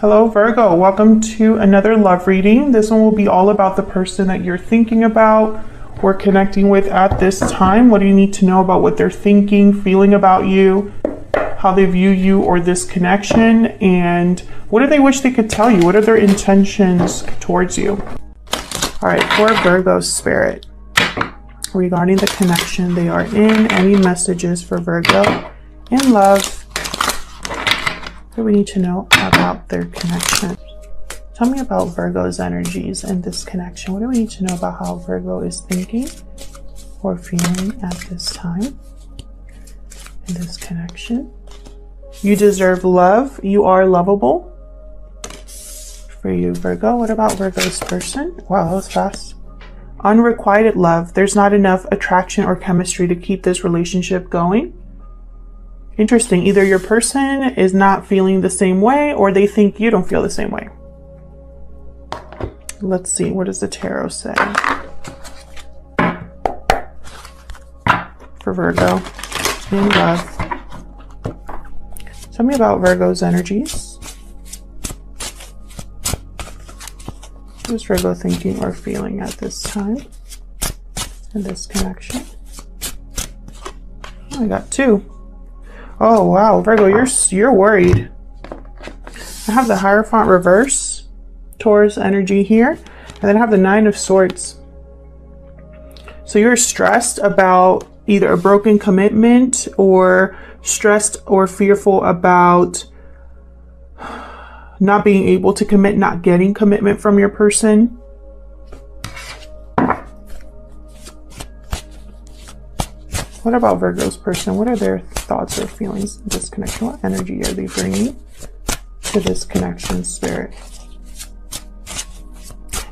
Hello Virgo, welcome to another love reading. This one will be all about the person that you're thinking about or connecting with at this time. What do you need to know about what they're thinking, feeling about you, how they view you or this connection, and what do they wish they could tell you? What are their intentions towards you? All right, for Virgo spirit, regarding the connection they are in, any messages for Virgo in love? What do we need to know about their connection? Tell me about Virgo's energies and this connection. What do we need to know about how Virgo is thinking or feeling at this time in this connection? You deserve love. You are lovable. For you, Virgo. What about Virgo's person? Wow, that was fast. Unrequited love. There's not enough attraction or chemistry to keep this relationship going. Interesting. Either your person is not feeling the same way or they think you don't feel the same way. Let's see. What does the tarot say for Virgo in love? Tell me about Virgo's energies. What is Virgo thinking or feeling at this time in this connection? Oh, I got two. Oh wow, Virgo, you're worried. I have the Hierophant reverse, Taurus energy here, and then I have the Nine of Swords. So you're stressed about either a broken commitment or stressed or fearful about not being able to commit, not getting commitment from your person. What about Virgo's person? What are their thoughts or feelings in this connection? What energy are they bringing to this connection, spirit?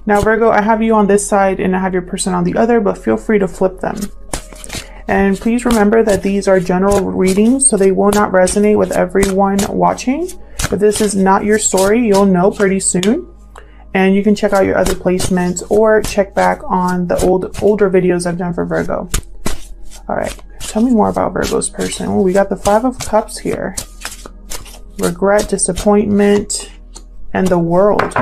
Now, Virgo, I have you on this side and I have your person on the other, but feel free to flip them. And please remember that these are general readings, so they will not resonate with everyone watching. If this is not your story, you'll know pretty soon. And you can check out your other placements or check back on the older videos I've done for Virgo. All right, tell me more about Virgo's person. Oh, we got the Five of Cups here. Regret, disappointment, and the World.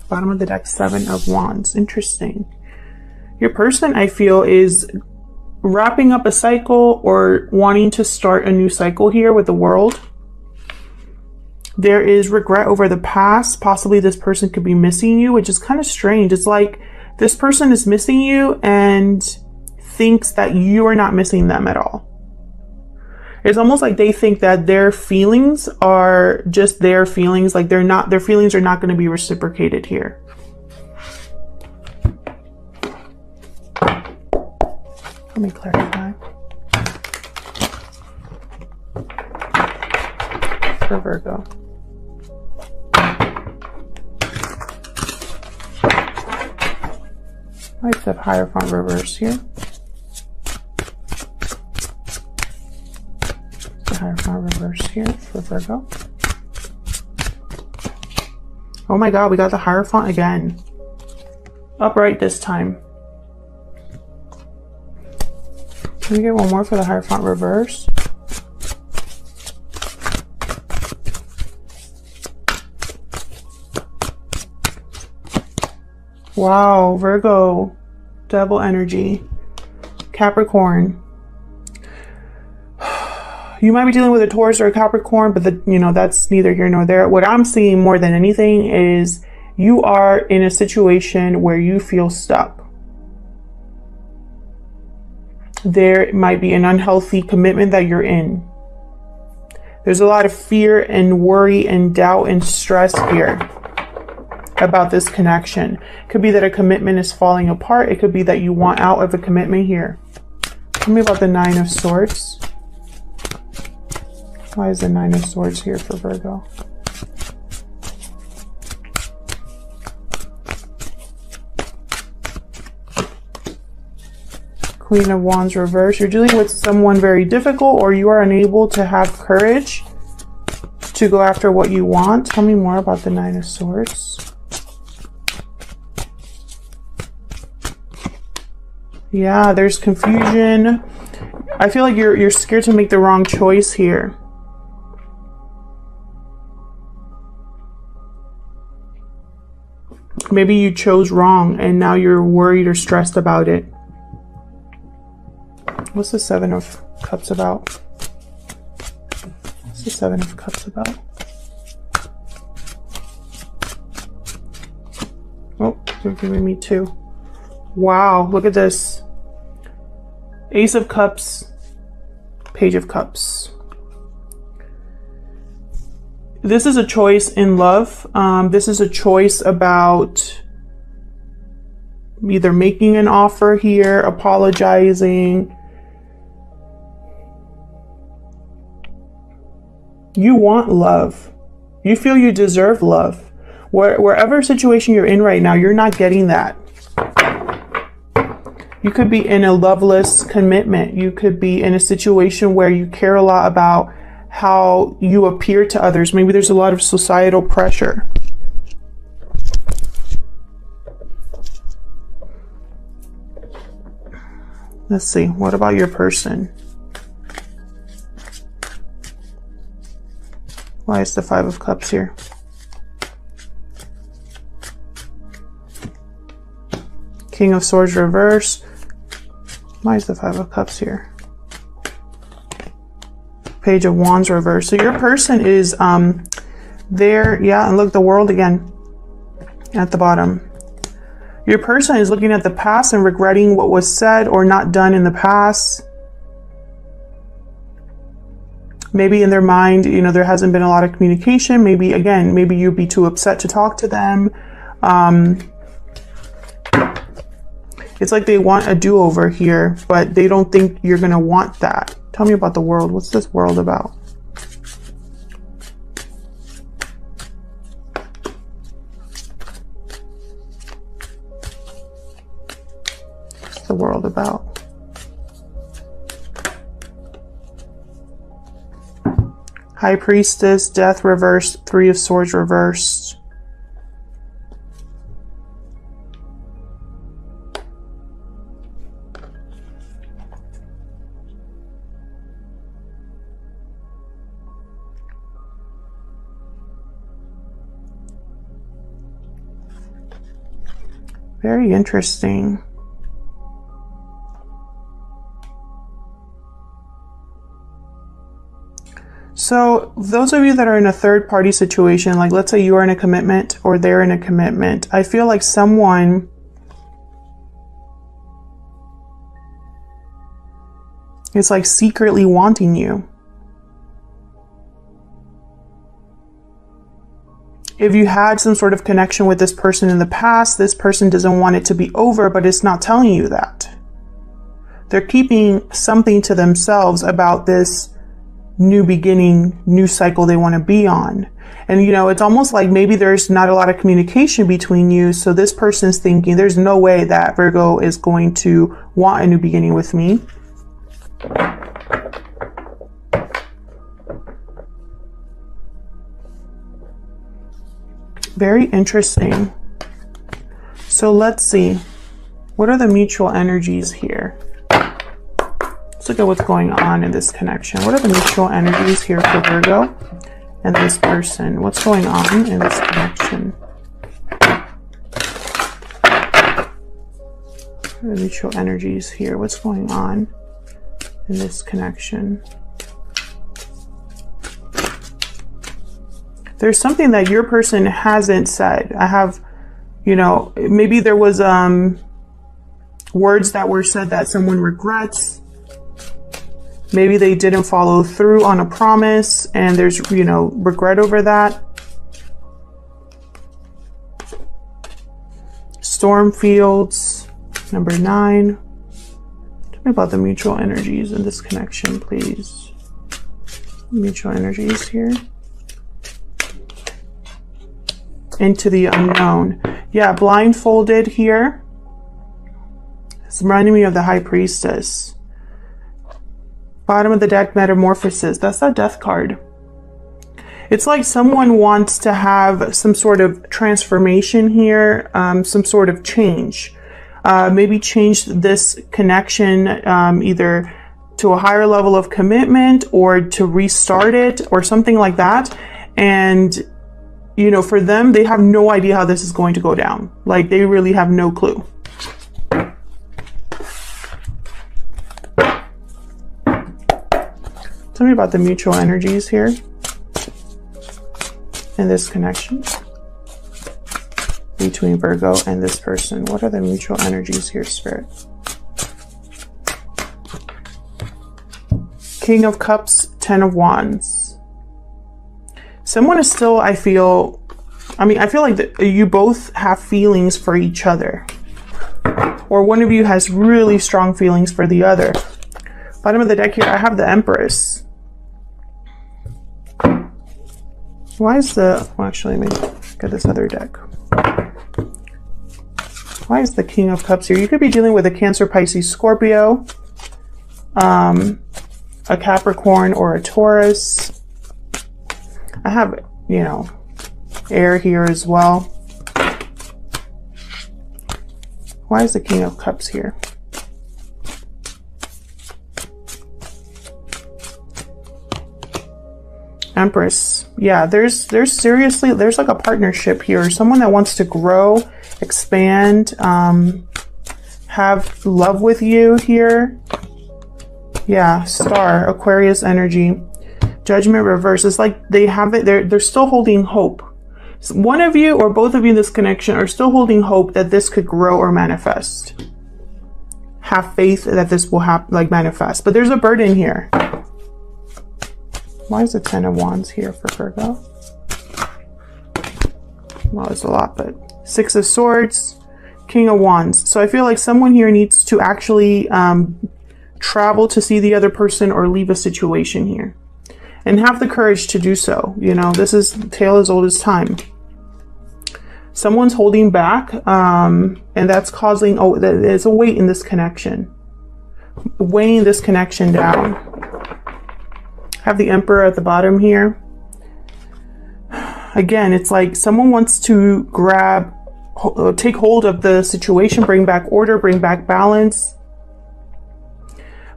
Bottom of the deck, Seven of Wands. Interesting. Your person, I feel, is wrapping up a cycle or wanting to start a new cycle here with the World. There is regret over the past. Possibly this person could be missing you, which is kind of strange. It's like this person is missing you and thinks that you are not missing them at all. It's almost like they think that their feelings are just their feelings, like their feelings are not going to be reciprocated here. Let me clarify. For Virgo. I have Hierophant reverse here. Hierophant reverse here for Virgo. Oh my god, we got the Hierophant again. Upright this time. Can we get one more for the Hierophant reverse? Wow, Virgo, double energy. Capricorn. You might be dealing with a Taurus or a Capricorn, but that's neither here nor there. What I'm seeing more than anything is you are in a situation where you feel stuck. There might be an unhealthy commitment that you're in. There's a lot of fear and worry and doubt and stress here about this connection. It could be that a commitment is falling apart. It could be that you want out of a commitment here. Tell me about the Nine of Swords. Why is the Nine of Swords here for Virgo? Queen of Wands reverse. You're dealing with someone very difficult, or you are unable to have courage to go after what you want. Tell me more about the Nine of Swords. Yeah, there's confusion. I feel like you're scared to make the wrong choice here. Maybe you chose wrong and now you're worried or stressed about it. What's the Seven of Cups about? What's the Seven of Cups about? Oh, you're giving me two. Wow, look at this. Ace of Cups, Page of Cups. This is a choice in love. This is a choice about either making an offer here, apologizing. You want love. You feel you deserve love. Wherever situation you're in right now, you're not getting that. You could be in a loveless commitment. You could be in a situation where you care a lot about how you appear to others. Maybe there's a lot of societal pressure. Let's see. What about your person? Why is the Five of Cups here? King of Swords reverse. Why is the Five of Cups here? Page of Wands reverse. So your person is there. Yeah, and look, the World again at the bottom. Your person is looking at the past and regretting what was said or not done in the past. Maybe in their mind, you know, there hasn't been a lot of communication. Maybe, again, maybe you'd be too upset to talk to them. It's like they want a do-over here, but they don't think you're going to want that. Tell me about the World. What's this World about? What's the World about? High Priestess, Death reversed, Three of Swords reversed. Very interesting. So those of you that are in a third party situation, like let's say you are in a commitment or they're in a commitment, I feel like someone is like secretly wanting you. If you had some sort of connection with this person in the past, this person doesn't want it to be over, but it's not telling you that. They're keeping something to themselves about this new beginning, new cycle they want to be on. And, you know, it's almost like maybe there's not a lot of communication between you. So this person's thinking there's no way that Virgo is going to want a new beginning with me. Very interesting. So let's see. What are the mutual energies here? Let's look at what's going on in this connection. What are the mutual energies here for Virgo and this person? What's going on in this connection? What are the mutual energies here? What's going on in this connection? There's something that your person hasn't said. I have, you know, maybe there was words that were said that someone regrets. Maybe they didn't follow through on a promise and there's, you know, regret over that. Storm fields, number 9. Tell me about the mutual energies in this connection, please. Mutual energies here. Into the unknown. Yeah, blindfolded here. It's reminding me of the High Priestess. Bottom of the deck, Metamorphosis. That's that Death card. It's like someone wants to have some sort of transformation here, some sort of change. Maybe change this connection either to a higher level of commitment or to restart it or something like that. And you know, for them, they have no idea how this is going to go down. Like, they really have no clue. Tell me about the mutual energies here in this connection between Virgo and this person. What are the mutual energies here, Spirit? King of Cups, 10 of Wands. Someone is still, I feel like that you both have feelings for each other. Or one of you has really strong feelings for the other. Bottom of the deck here, I have the Empress. Why is the, well, actually, let me get this other deck. Why is the King of Cups here? You could be dealing with a Cancer, Pisces, Scorpio, a Capricorn, or a Taurus. I have, you know, air here as well. Why is the King of Cups here? Empress. Yeah, there's seriously, there's like a partnership here. Someone that wants to grow, expand, have love with you here. Yeah, Star, Aquarius energy. Judgment reverse. It's like they have it, they're still holding hope. So one of you or both of you in this connection are still holding hope that this could grow or manifest. Have faith that this will happen, like manifest. But there's a burden here. Why is the 10 of Wands here for Virgo? Well, it's a lot, but 6 of Swords, King of Wands. So I feel like someone here needs to actually travel to see the other person or leave a situation here. And have the courage to do so. You know, this is tale as old as time. Someone's holding back, and that's causing, oh, there's a weight in this connection. Weighing this connection down. Have the Emperor at the bottom here. Again, it's like someone wants to grab, take hold of the situation, bring back order, bring back balance.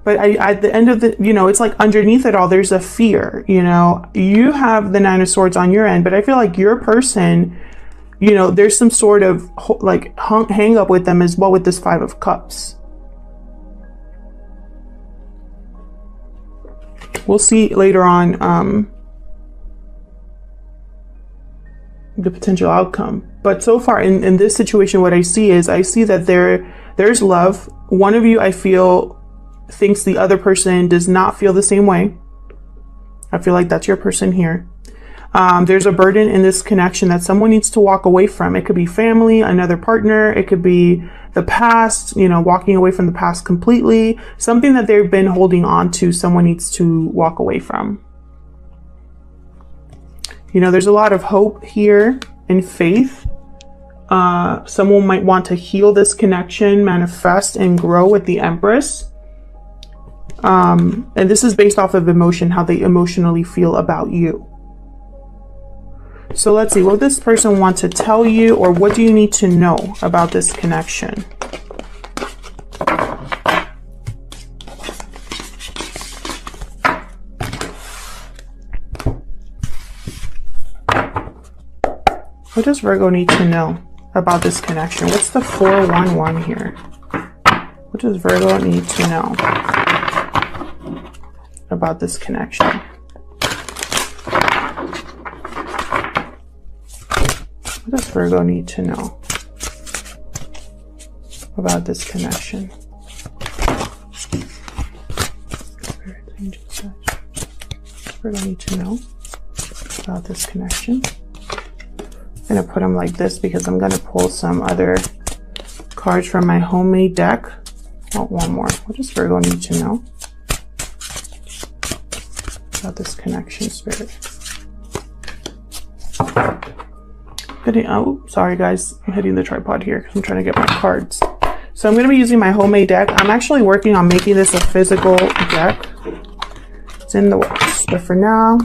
But at the end of the, you know, it's like underneath it all, there's a fear, you know. You have the 9 of Swords on your end, but I feel like your person, you know, there's some sort of like hang up with them as well with this 5 of Cups. We'll see later on the potential outcome. But so far in this situation, what I see is I see that there's love. One of you, I feel, thinks the other person does not feel the same way. I feel like that's your person here. There's a burden in this connection that someone needs to walk away from. It could be family, another partner. It could be the past, you know, walking away from the past completely. Something that they've been holding on to, someone needs to walk away from. You know, there's a lot of hope here and faith. Someone might want to heal this connection, manifest, and grow with the Empress. And this is based off of emotion, how they emotionally feel about you. So let's see, what this person wants to tell you, or what do you need to know about this connection? What does Virgo need to know about this connection? What's the 411 here? What does Virgo need to know about this connection? What does Virgo need to know about this connection? Virgo need to know about this connection. I'm going to put them like this because I'm going to pull some other cards from my homemade deck. Oh, one more. What does Virgo need to know about this connection, Spirit? Oh, sorry guys, I'm hitting the tripod here because I'm trying to get my cards. So I'm going to be using my homemade deck. I'm actually working on making this a physical deck. It's in the works, but for now,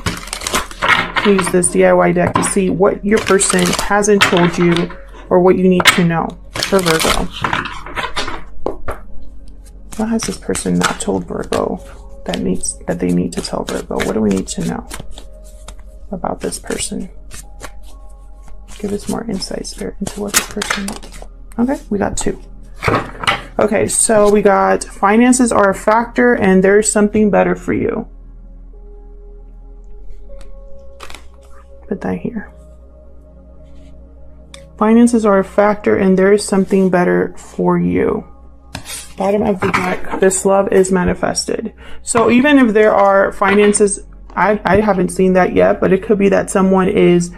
use this DIY deck to see what your person hasn't told you or what you need to know for Virgo. What has this person not told Virgo that they need to tell Virgo? What do we need to know about this person? Give us more insight, Spirit, into what this person... Okay, we got 2. Okay, so we got finances are a factor and there's something better for you. Put that here. Finances are a factor and there is something better for you. Bottom of the deck, this love is manifested. So even if there are finances, I haven't seen that yet, but it could be that someone is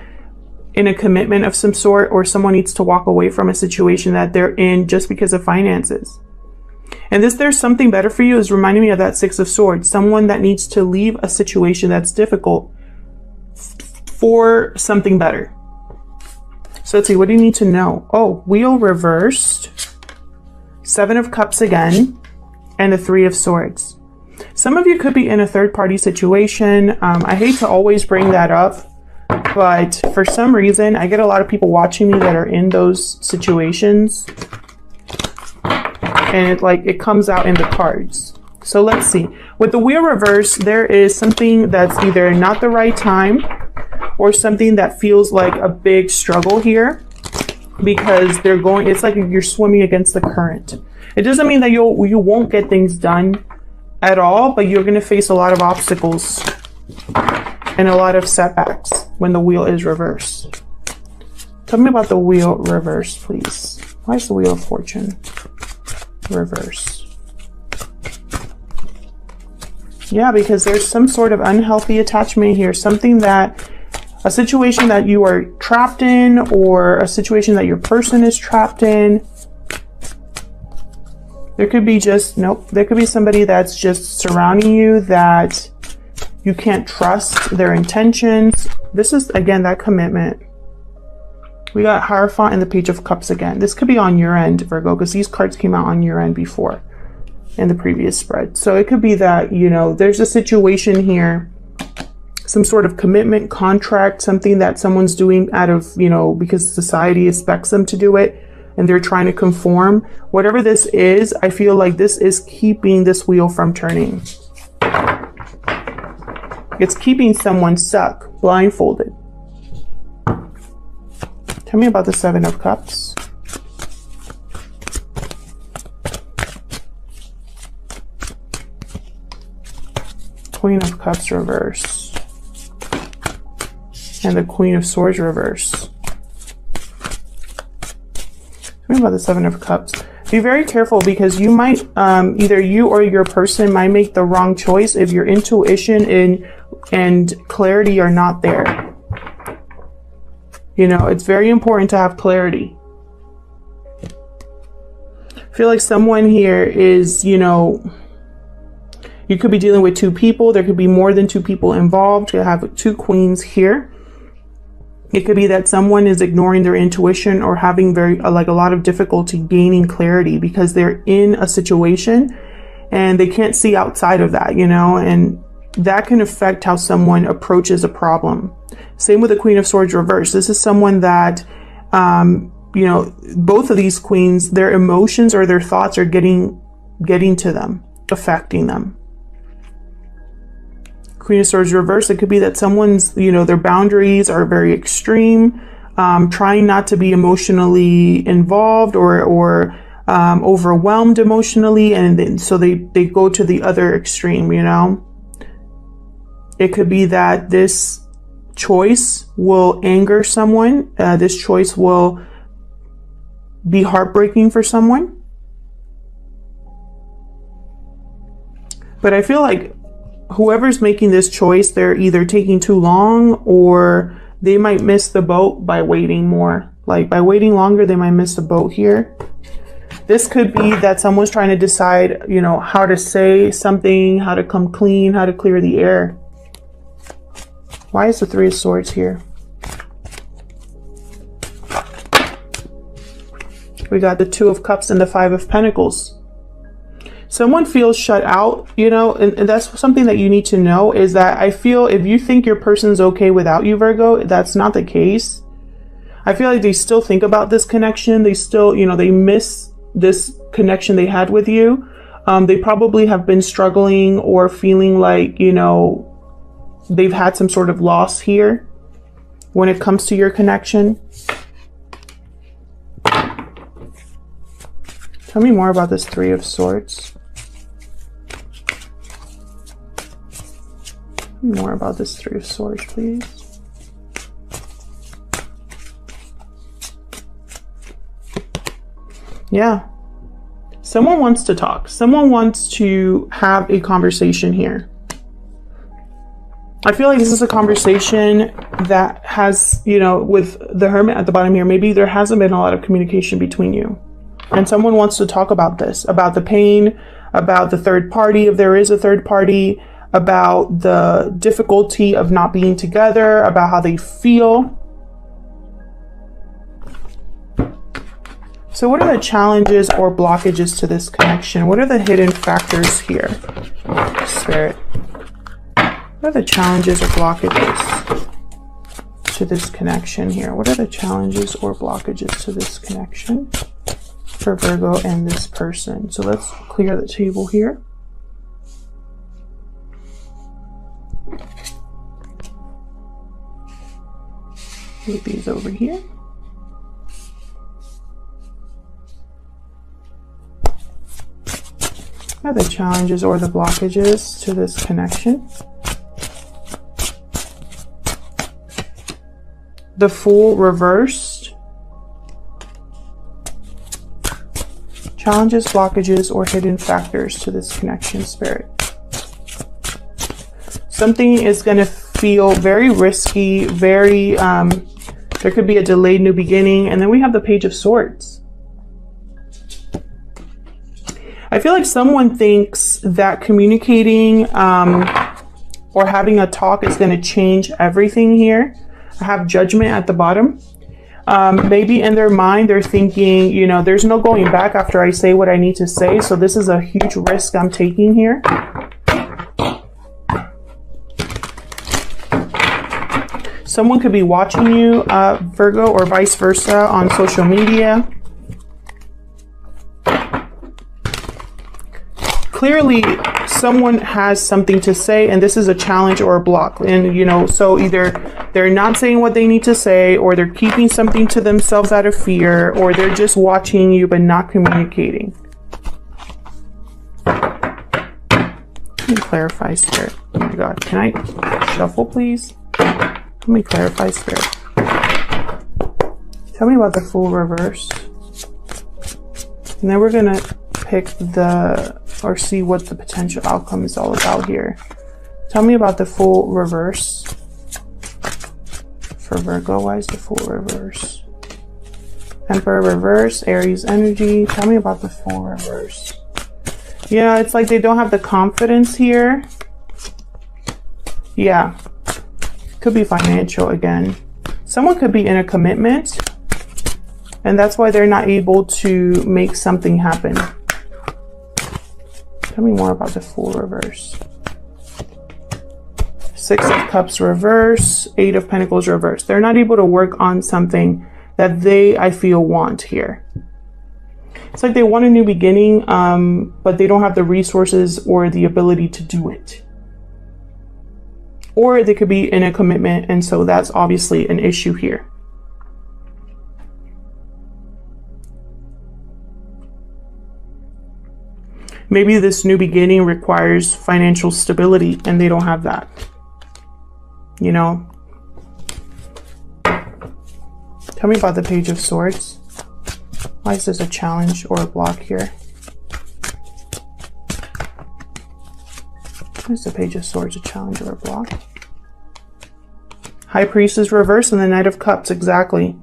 in a commitment of some sort, or someone needs to walk away from a situation that they're in just because of finances. And this there's something better for you is reminding me of that 6 of Swords, someone that needs to leave a situation that's difficult for something better. So let's see, what do you need to know? Oh, Wheel reversed, 7 of Cups again, and the 3 of Swords. Some of you could be in a third-party situation. I hate to always bring that up, but for some reason, I get a lot of people watching me that are in those situations. And it comes out in the cards. So let's see. With the Wheel reverse, there is something that's either not the right time or something that feels like a big struggle here, because they're going, it's like you're swimming against the current. It doesn't mean that you won't get things done at all, but you're going to face a lot of obstacles and a lot of setbacks when the Wheel is reversed. Tell me about the Wheel reverse, please. Why is the Wheel of Fortune reverse? Yeah, because there's some sort of unhealthy attachment here, something that, a situation that you are trapped in, or a situation that your person is trapped in. There could be just, nope, there could be somebody that's just surrounding you that you can't trust their intentions. This is, again, that commitment. We got Hierophant and the Page of Cups again. This could be on your end, Virgo, because these cards came out on your end before in the previous spread. So it could be that, you know, there's a situation here, some sort of commitment, contract, something that someone's doing out of, you know, because society expects them to do it and they're trying to conform. Whatever this is, I feel like this is keeping this wheel from turning. It's keeping someone stuck, blindfolded. Tell me about the 7 of Cups. Queen of Cups reverse. And the Queen of Swords reverse. Tell me about the 7 of Cups. Be very careful, because you might, either you or your person might make the wrong choice if your intuition and clarity are not there. You know, it's very important to have clarity. I feel like someone here is, you know, you could be dealing with 2 people. There could be more than 2 people involved. You have 2 queens here. It could be that someone is ignoring their intuition or having a lot of difficulty gaining clarity because they're in a situation and they can't see outside of that, you know, and that can affect how someone approaches a problem. Same with the Queen of Swords reverse. This is someone that, you know, both of these queens, their emotions or their thoughts are getting to them, affecting them. Queen of Swords reverse, it could be that someone's, you know, their boundaries are very extreme, trying not to be emotionally involved or overwhelmed emotionally, and then, so they go to the other extreme, you know. It could be that this choice will anger someone. This choice will be heartbreaking for someone. But I feel like whoever's making this choice, they're either taking too long or they might miss the boat by waiting more. Like by waiting longer, they might miss the boat here. This could be that someone's trying to decide, you know, how to say something, how to come clean, how to clear the air. Why is the 3 of Swords here? We got the 2 of Cups and the 5 of Pentacles. Someone feels shut out, you know, and that's something that you need to know, is that I feel if you think your person's okay without you, Virgo, that's not the case. I feel like they still think about this connection. They still, you know, they miss this connection they had with you. They probably have been struggling or feeling like, you know, they've had some sort of loss here. when it comes to your connection. Tell me more about this Three of Swords. Tell me more about this Three of Swords, please. Yeah. Someone wants to talk. Someone wants to have a conversation here. I feel like this is a conversation that has, you know, with the Hermit at the bottom here, maybe there hasn't been a lot of communication between you. And someone wants to talk about this, about the pain, about the third party, if there is a third party, about the difficulty of not being together, about how they feel. So what are the challenges or blockages to this connection? What are the hidden factors here, Spirit? What are the challenges or blockages to this connection here? What are the challenges or blockages to this connection for Virgo and this person? So let's clear the table here. Move these over here. What are the challenges or the blockages to this connection? The Fool reversed. Challenges, blockages, or hidden factors to this connection, Spirit. Something is going to feel very risky, very, there could be a delayed new beginning. And then we have the Page of Swords. I feel like someone thinks that communicating or having a talk is going to change everything here. I have Judgment at the bottom. Maybe in their mind, they're thinking, you know, there's no going back after I say what I need to say. So this is a huge risk I'm taking here. Someone could be watching you, Virgo, or vice versa on social media. Clearly, someone has something to say, and this is a challenge or a block. And, you know, so either they're not saying what they need to say, or they're keeping something to themselves out of fear, or they're just watching you but not communicating. Let me clarify, Spirit. Oh my God. Can I shuffle, please? Let me clarify, Spirit. Tell me about the Fool reverse. And then we're going to pick the, or see what the potential outcome is all about here. Tell me about the Fool reverse for Virgo. Why is the Fool reverse? Emperor reverse, Aries energy. Tell me about the Fool reverse. Yeah, it's like they don't have the confidence here. Yeah. Could be financial again. Someone could be in a commitment, and that's why they're not able to make something happen. Tell me more about the Fool reverse. Six of Cups reverse, Eight of Pentacles reverse. They're not able to work on something that they, I feel, want here. It's like they want a new beginning, but they don't have the resources or the ability to do it. Or they could be in a commitment, and so that's obviously an issue here. Maybe this new beginning requires financial stability, and they don't have that. You know? Tell me about the Page of Swords. Why is this a challenge or a block here? Why is the Page of Swords a challenge or a block? High Priestess reverse and the Knight of Cups, exactly.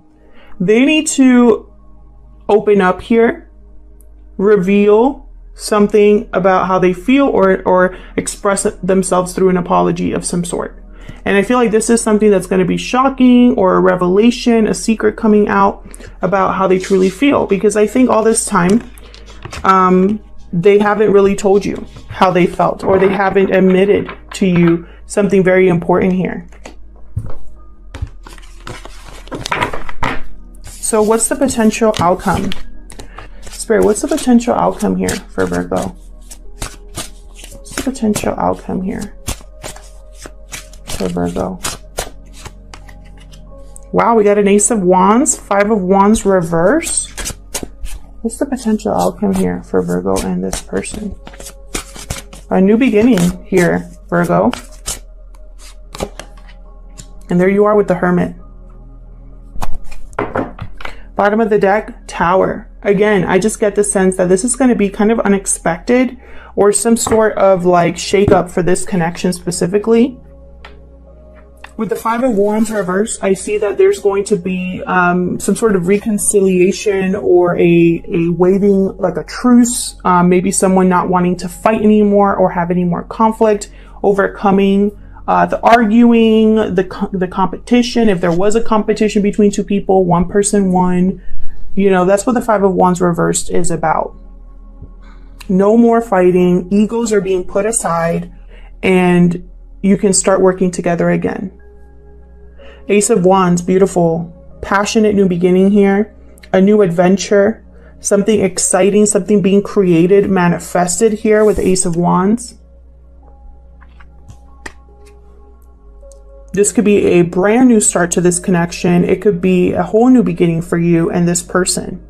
They need to open up here, reveal something about how they feel, or express themselves through an apology of some sort. And I feel like this is something that's going to be shocking, or a revelation, a secret coming out about how they truly feel. Because I think all this time, they haven't really told you how they felt, or they haven't admitted to you something very important here. So what's the potential outcome? Spirit, what's the potential outcome here for Virgo? What's the potential outcome here for Virgo? Wow, we got an Ace of Wands, Five of Wands reverse. What's the potential outcome here for Virgo and this person? A new beginning here, Virgo. And there you are with the Hermit. Bottom of the deck, Tower. Again, I just get the sense that this is going to be kind of unexpected or some sort of like shake-up for this connection specifically. With the Five of Wands reverse, I see that there's going to be some sort of reconciliation or a waving, like a truce, maybe someone not wanting to fight anymore or have any more conflict, overcoming the arguing, the competition. If there was a competition between two people, one person won. You know, that's what the Five of Wands reversed is about. No more fighting. Egos are being put aside and you can start working together again. Ace of Wands, beautiful, passionate new beginning here, a new adventure, something exciting, something being created, manifested here with Ace of Wands. This could be a brand new start to this connection. It could be a whole new beginning for you and this person.